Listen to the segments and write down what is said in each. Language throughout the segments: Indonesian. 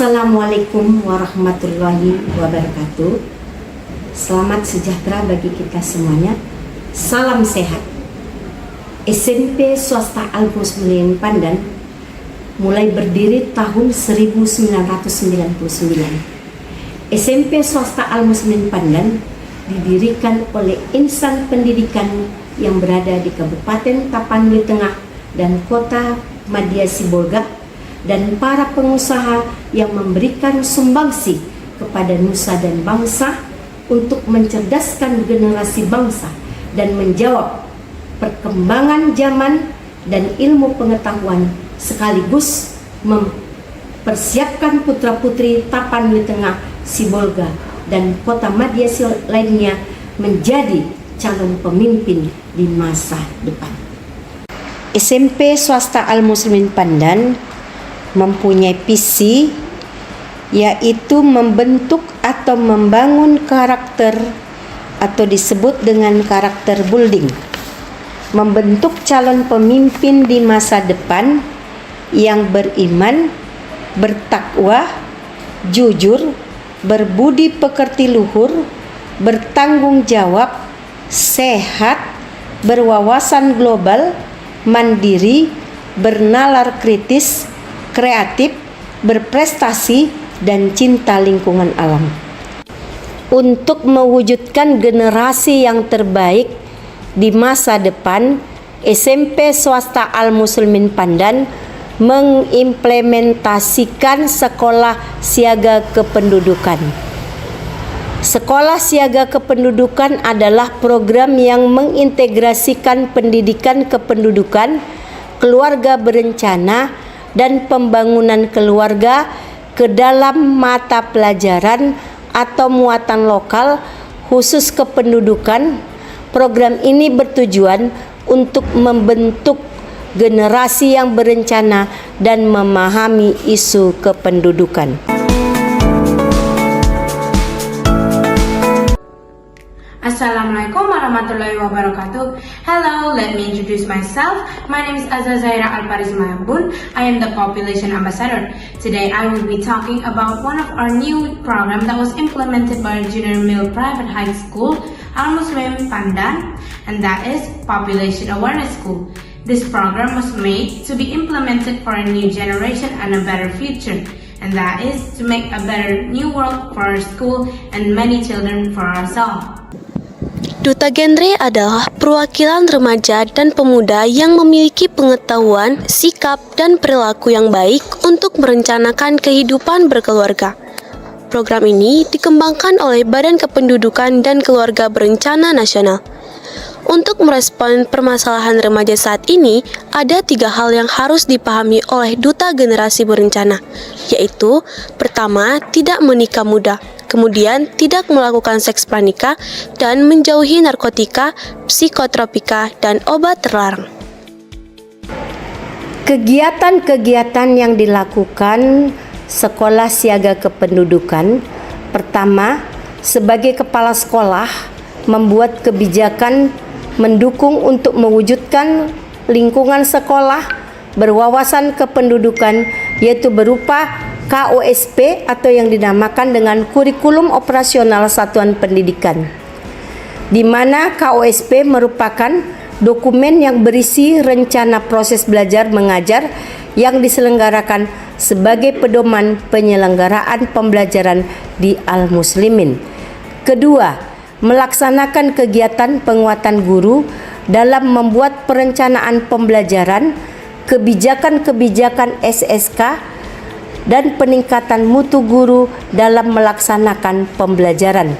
Assalamualaikum warahmatullahi wabarakatuh. Selamat sejahtera bagi kita semuanya. Salam sehat. SMP Swasta Al-Muslimin Pandan mulai berdiri tahun 1999. SMP Swasta Al-Muslimin Pandan didirikan oleh insan pendidikan yang berada di Kabupaten Tapanuli Tengah dan Kota Madya Sibolga, dan para pengusaha yang memberikan sumbangsi kepada nusa dan bangsa untuk mencerdaskan generasi bangsa dan menjawab perkembangan zaman dan ilmu pengetahuan, sekaligus mempersiapkan putra-putri Tapanuli Tengah, Sibolga, dan Kota Madya lainnya menjadi calon pemimpin di masa depan. SMP Swasta Al-Muslimin Pandan mempunyai visi, yaitu membentuk atau membangun karakter atau disebut dengan karakter building, membentuk calon pemimpin di masa depan yang beriman, bertakwa, jujur, berbudi pekerti luhur, bertanggung jawab, sehat, berwawasan global, mandiri, bernalar kritis, kreatif, berprestasi, dan cinta lingkungan alam. Untuk mewujudkan generasi yang terbaik di masa depan, SMP Swasta Al-Muslimin Pandan mengimplementasikan sekolah siaga kependudukan. Sekolah siaga kependudukan adalah program yang mengintegrasikan pendidikan kependudukan, keluarga berencana, dan pembangunan keluarga ke dalam mata pelajaran atau muatan lokal khusus kependudukan. Program ini bertujuan untuk membentuk generasi yang berencana dan memahami isu kependudukan. Assalamualaikum warahmatullahi wabarakatuh. Hello, let me introduce myself. My name is Azza Zaira Alparis Mahbun. I am the Population Ambassador. Today I will be talking about one of our new program that was implemented by Junior Mill Private High School, Al-Muslim Pandan, and that is Population Awareness School. This program was made to be implemented for a new generation and a better future, and that is to make a better new world for our school and many children for ourselves. Duta Genre adalah perwakilan remaja dan pemuda yang memiliki pengetahuan, sikap, dan perilaku yang baik untuk merencanakan kehidupan berkeluarga. Program ini dikembangkan oleh Badan Kependudukan dan Keluarga Berencana Nasional. Untuk merespon permasalahan remaja saat ini, ada 3 hal yang harus dipahami oleh Duta Generasi Berencana, yaitu pertama, tidak menikah muda, kemudian tidak melakukan seks pranikah, dan menjauhi narkotika, psikotropika, dan obat terlarang. Kegiatan-kegiatan yang dilakukan Sekolah Siaga Kependudukan, pertama, sebagai kepala sekolah, membuat kebijakan mendukung untuk mewujudkan lingkungan sekolah berwawasan kependudukan, yaitu berupa KOSP atau yang dinamakan dengan Kurikulum Operasional Satuan Pendidikan, di mana KOSP merupakan dokumen yang berisi rencana proses belajar mengajar yang diselenggarakan sebagai pedoman penyelenggaraan pembelajaran di Al-Muslimin. Kedua, melaksanakan kegiatan penguatan guru dalam membuat perencanaan pembelajaran, kebijakan-kebijakan SSK, dan peningkatan mutu guru dalam melaksanakan pembelajaran.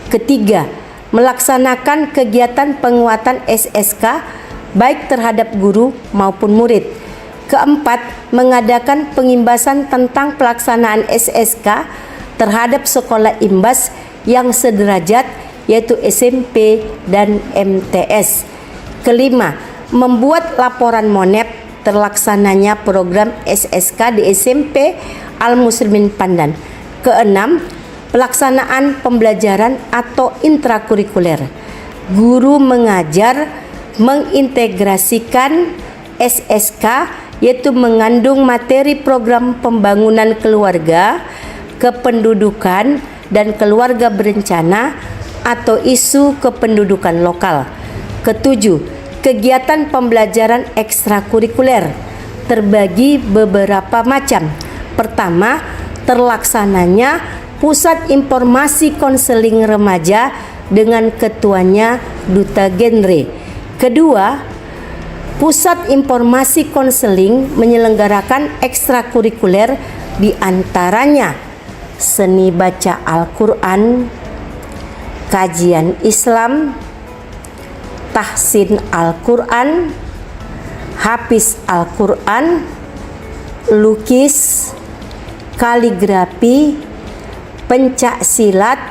Ketiga, melaksanakan kegiatan penguatan SSK baik terhadap guru maupun murid. Keempat, mengadakan pengimbasan tentang pelaksanaan SSK terhadap sekolah imbas yang sederajat, yaitu SMP dan MTS. Kelima, membuat laporan monep terlaksananya program SSK di SMP Al-Muslimin Pandan. Keenam, pelaksanaan pembelajaran atau intrakurikuler. Guru mengajar mengintegrasikan SSK yaitu mengandung materi program pembangunan keluarga, kependudukan, dan keluarga berencana atau isu kependudukan lokal. Ketujuh, kegiatan pembelajaran ekstrakurikuler terbagi beberapa macam. Pertama, terlaksananya Pusat Informasi Konseling Remaja dengan ketuanya Duta Genre. Kedua, Pusat Informasi Konseling menyelenggarakan ekstrakurikuler di antaranya seni baca Al-Quran, kajian Islam, tahsin Al-Quran, hafiz Al-Quran, lukis, kaligrafi, pencak silat,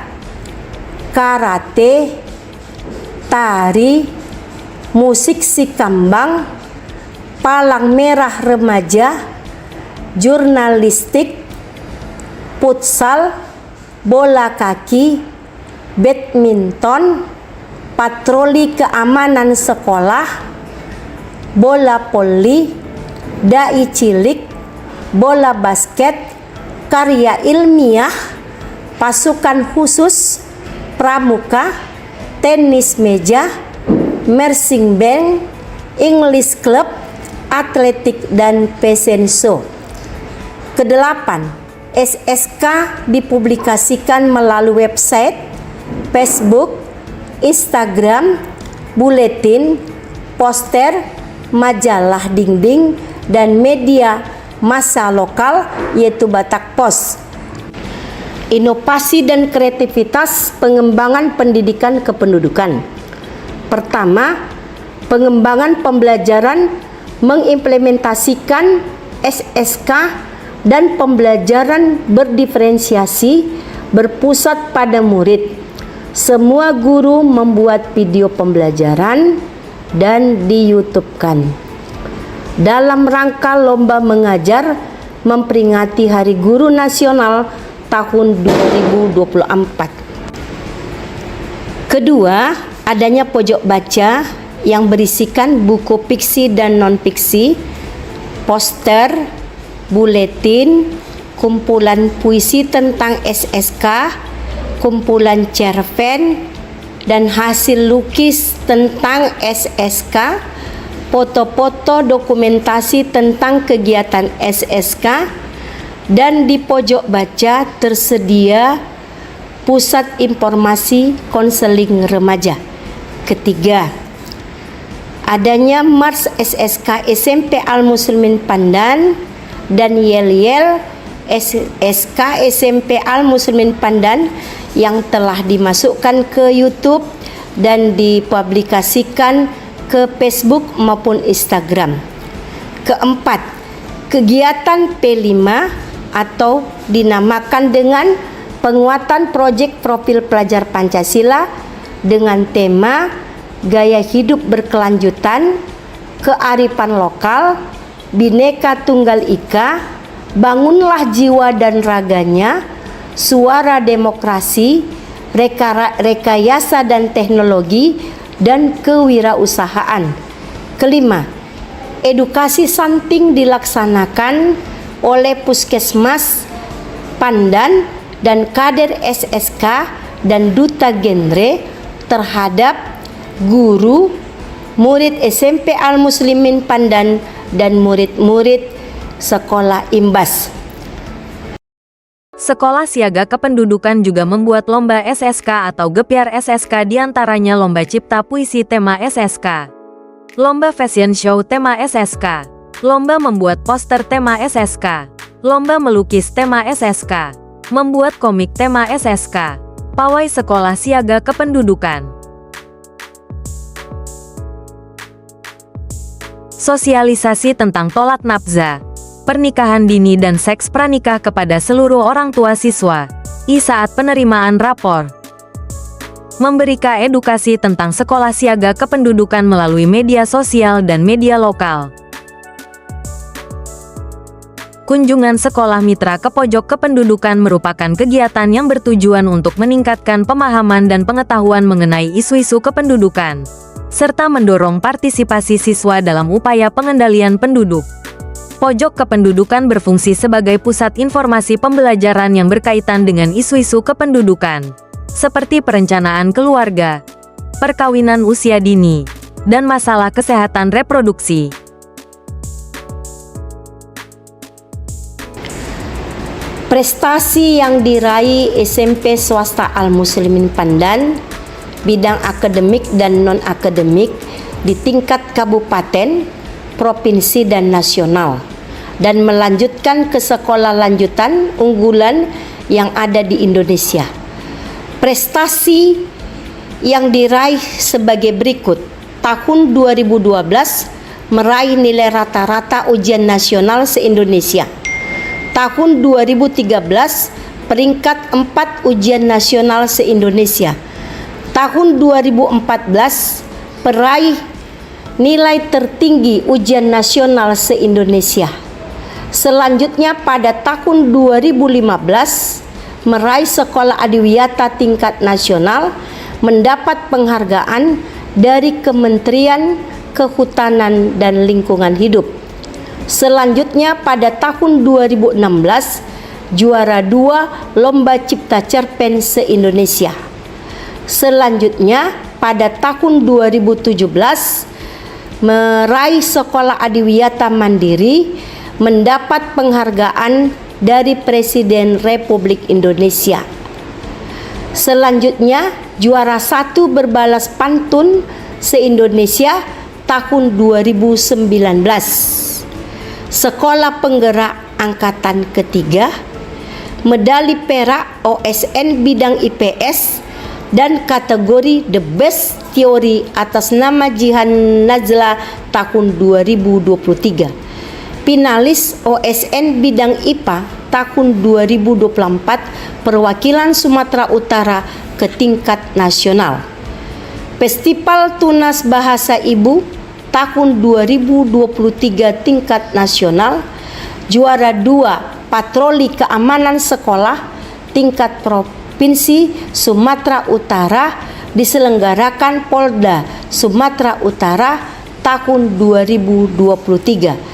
karate, tari, musik sikambang, palang merah remaja, jurnalistik, futsal, bola kaki, badminton, patroli keamanan sekolah, bola voli, dai cilik, bola basket, karya ilmiah, pasukan khusus, pramuka, tenis meja, marching band, English club, atletik, dan fashion show. Kedelapan, SSK dipublikasikan melalui website, Facebook, Instagram, buletin, poster, majalah dinding, dan media massa lokal yaitu Batak Pos. Inovasi dan kreativitas pengembangan pendidikan kependudukan. Pertama, pengembangan pembelajaran mengimplementasikan SSK dan pembelajaran berdiferensiasi berpusat pada murid. Semua guru membuat video pembelajaran dan di YouTube-kan. Dalam rangka lomba mengajar memperingati Hari Guru Nasional tahun 2024. Kedua, adanya pojok baca yang berisikan buku fiksi dan non-fiksi, poster, buletin, kumpulan puisi tentang SSK, kumpulan cerpen, dan hasil lukis tentang SSK, foto-foto dokumentasi tentang kegiatan SSK, dan di pojok baca tersedia Pusat Informasi Konseling Remaja. Ketiga, adanya Mars SSK SMP Al-Muslimin Pandan dan Yel-Yel SSK SMP Al-Muslimin Pandan yang telah dimasukkan ke YouTube dan dipublikasikan ke Facebook maupun Instagram. Keempat, kegiatan P5 atau dinamakan dengan penguatan proyek profil pelajar Pancasila dengan tema gaya hidup berkelanjutan, kearifan lokal, Bhinneka Tunggal Ika, bangunlah jiwa dan raganya, suara demokrasi, rekayasa dan teknologi, dan kewirausahaan. Kelima, edukasi stunting dilaksanakan oleh Puskesmas Pandan dan kader SSK dan Duta Genre terhadap guru, murid SMP Al-Muslimin Pandan, dan murid-murid sekolah Imbas. Sekolah Siaga Kependudukan juga membuat lomba SSK atau Gepiar SSK, diantaranya lomba cipta puisi tema SSK, lomba fashion show tema SSK, lomba membuat poster tema SSK, lomba melukis tema SSK, membuat komik tema SSK, pawai Sekolah Siaga Kependudukan. Sosialisasi tentang tolak nafza, pernikahan dini dan seks pranikah kepada seluruh orang tua siswa saat penerimaan rapor. Memberikan edukasi tentang Sekolah Siaga Kependudukan melalui media sosial dan media lokal. Kunjungan sekolah mitra ke pojok kependudukan merupakan kegiatan yang bertujuan untuk meningkatkan pemahaman dan pengetahuan mengenai isu-isu kependudukan, serta mendorong partisipasi siswa dalam upaya pengendalian penduduk. Pojok kependudukan berfungsi sebagai pusat informasi pembelajaran yang berkaitan dengan isu-isu kependudukan, seperti perencanaan keluarga, perkawinan usia dini, dan masalah kesehatan reproduksi. Prestasi yang diraih SMP swasta Al-Muslimin Pandan, bidang akademik dan non-akademik di tingkat kabupaten, provinsi, dan nasional, dan melanjutkan ke sekolah lanjutan unggulan yang ada di Indonesia. Prestasi yang diraih sebagai berikut. Tahun 2012 meraih nilai rata-rata ujian nasional se-Indonesia. Tahun 2013 peringkat 4 ujian nasional se-Indonesia. Tahun 2014 peraih nilai tertinggi ujian nasional se-Indonesia. Selanjutnya pada tahun 2015 meraih sekolah adiwiyata tingkat nasional, mendapat penghargaan dari Kementerian Kehutanan dan Lingkungan Hidup. Selanjutnya pada tahun 2016 juara 2 Lomba Cipta Cerpen se-Indonesia. Selanjutnya pada tahun 2017 meraih sekolah adiwiyata mandiri, mendapat penghargaan dari Presiden Republik Indonesia. Selanjutnya juara 1 berbalas pantun se-Indonesia tahun 2019. Sekolah Penggerak Angkatan Ketiga, medali perak OSN bidang IPS, dan kategori The Best Teori atas nama Jihan Nazla tahun 2023. Finalis OSN bidang IPA tahun 2024 perwakilan Sumatera Utara ke tingkat nasional. Festival Tunas Bahasa Ibu tahun 2023 tingkat nasional, juara 2 Patroli Keamanan Sekolah tingkat provinsi Sumatera Utara diselenggarakan Polda Sumatera Utara tahun 2023.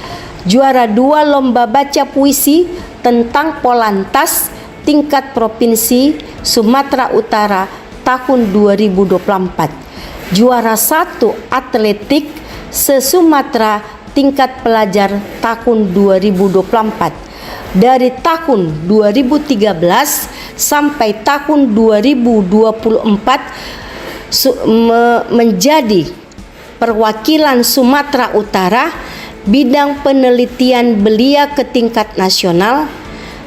Juara 2 Lomba Baca Puisi tentang Polantas tingkat provinsi Sumatera Utara tahun 2024. Juara 1 Atletik se-Sumatera tingkat pelajar tahun 2024. Dari tahun 2013 sampai tahun 2024 menjadi perwakilan Sumatera Utara bidang penelitian belia ke tingkat nasional,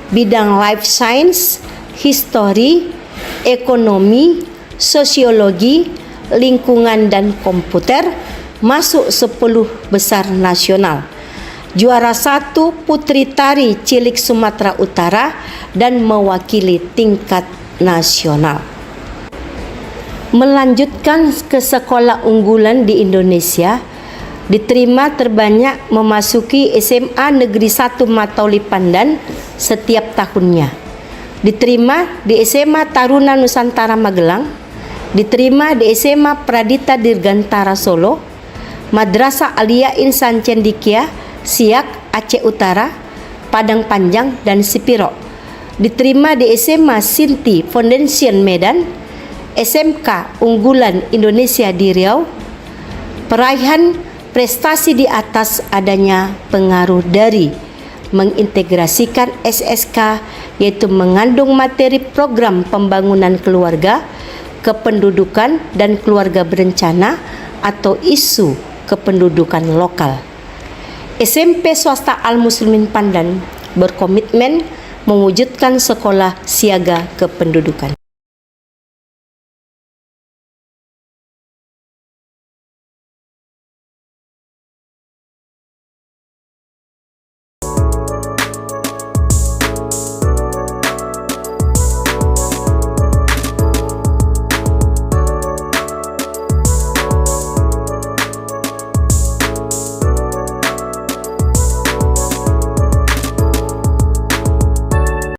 bidang life science, history, ekonomi, sosiologi, lingkungan, dan komputer, masuk 10 besar nasional. Juara 1 Putri Tari Cilik Sumatera Utara dan mewakili tingkat nasional. Melanjutkan ke sekolah unggulan di Indonesia, diterima terbanyak memasuki SMA Negeri 1 Matauli Pandan setiap tahunnya. Diterima di SMA Taruna Nusantara Magelang, diterima di SMA Pradita Dirgantara Solo, Madrasah Alia Insan Cendikia, Siak, Aceh Utara, Padang Panjang, dan Sipiro. Diterima di SMA Sinti Foundation Medan, SMK Unggulan Indonesia di Riau. Peraihan prestasi di atas adanya pengaruh dari mengintegrasikan SSK, yaitu mengandung materi program pembangunan keluarga, kependudukan, dan keluarga berencana atau isu kependudukan lokal. SMP swasta Al-Muslimin Pandan berkomitmen mewujudkan sekolah siaga kependudukan.